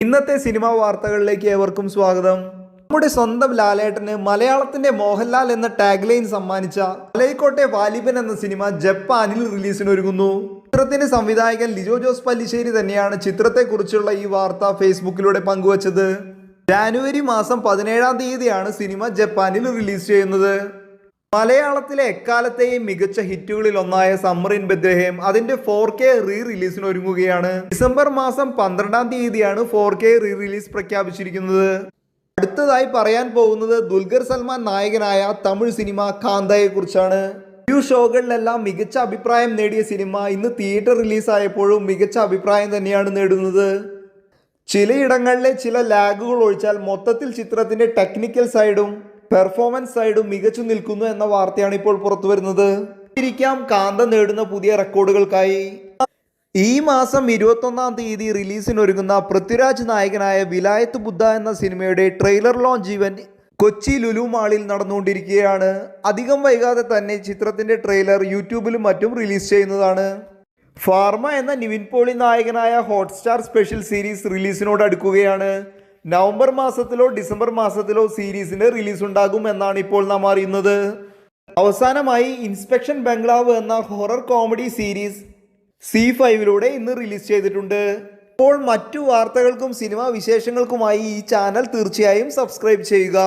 ഇന്നത്തെ സിനിമാ വാർത്തകളിലേക്ക് ഏവർക്കും സ്വാഗതം. നമ്മുടെ സ്വന്തം ലാലേട്ടന് മലയാളത്തിന്റെ മോഹൻലാൽ എന്ന ടാഗ് ലൈൻ സമ്മാനിച്ച മലൈക്കോട്ടെ വാലിബൻ എന്ന സിനിമ ജപ്പാനിൽ റിലീസിനൊരുങ്ങുന്നു. ചിത്രത്തിന്റെ സംവിധായകൻ ലിജോ ജോസ് പല്ലിശ്ശേരി തന്നെയാണ് ചിത്രത്തെക്കുറിച്ചുള്ള ഈ വാർത്ത ഫേസ്ബുക്കിലൂടെ പങ്കുവച്ചത്. ജനുവരി മാസം 17-ാം തീയതിയാണ് സിനിമ ജപ്പാനിൽ റിലീസ് ചെയ്യുന്നത്. മലയാളത്തിലെ എക്കാലത്തെയും മികച്ച ഹിറ്റുകളിൽ ഒന്നായ സമ്മർ ഇൻ ബെത്ലഹേം അതിന്റെ 4K റീ റിലീസിന് ഒരുങ്ങുകയാണ്. ഡിസംബർ മാസം 12-ാം തീയതിയാണ് 4K റീ റിലീസ് പ്രഖ്യാപിച്ചിരിക്കുന്നത്. അടുത്തതായി പറയാൻ പോകുന്നത് ദുൽഖർ സൽമാൻ നായകനായ തമിഴ് സിനിമ കാന്തയെ കുറിച്ചാണ്. റിവ്യൂ ഷോകളിലെല്ലാം മികച്ച അഭിപ്രായം നേടിയ സിനിമ ഇന്ന് തിയേറ്റർ റിലീസായപ്പോഴും മികച്ച അഭിപ്രായം തന്നെയാണ് നേടുന്നത്. ചിലയിടങ്ങളിലെ ചില ലാഗുകൾ ഒഴിച്ചാൽ മൊത്തത്തിൽ ചിത്രത്തിന്റെ ടെക്നിക്കൽ സൈഡും പെർഫോമൻസ് സൈഡും മികച്ചു നിൽക്കുന്നു എന്ന വാർത്തയാണ് ഇപ്പോൾ പുറത്തു വരുന്നത്. ഇരിക്കാം കാന്ത നേടുന്ന പുതിയ റെക്കോർഡുകൾക്കായി. ഈ മാസം 21-ാം തീയതി റിലീസിനൊരുങ്ങുന്ന പൃഥ്വിരാജ് നായകനായ വിലായത്ത് ബുദ്ധ എന്ന സിനിമയുടെ trailer launch event Kochi Lulu മാളിൽ നടന്നുകൊണ്ടിരിക്കുകയാണ്. അധികം വൈകാതെ തന്നെ ചിത്രത്തിന്റെ ട്രെയിലർ യൂട്യൂബിലും മറ്റും റിലീസ് ചെയ്യുന്നതാണ്. ഫാർമ എന്ന നിവിൻ പോളി നായകനായ ഹോട്ട്സ്റ്റാർ സ്പെഷ്യൽ സീരീസ് റിലീസിനോട് അടുക്കുകയാണ്. നവംബർ മാസത്തിലോ ഡിസംബർ മാസത്തിലോ സീരീസിന്റെ റിലീസ് ഉണ്ടാകും എന്നാണ് ഇപ്പോൾ നാം അറിയുന്നത്. അവസാനമായി ഇൻസ്പെക്ഷൻ ബംഗ്ലാവ് എന്ന ഹൊറർ കോമഡി സീരീസ് C5 ഇന്ന് റിലീസ് ചെയ്തിട്ടുണ്ട്. ഇപ്പോൾ മറ്റു വാർത്തകൾക്കും സിനിമാ വിശേഷങ്ങൾക്കുമായി ഈ ചാനൽ തീർച്ചയായും സബ്സ്ക്രൈബ് ചെയ്യുക.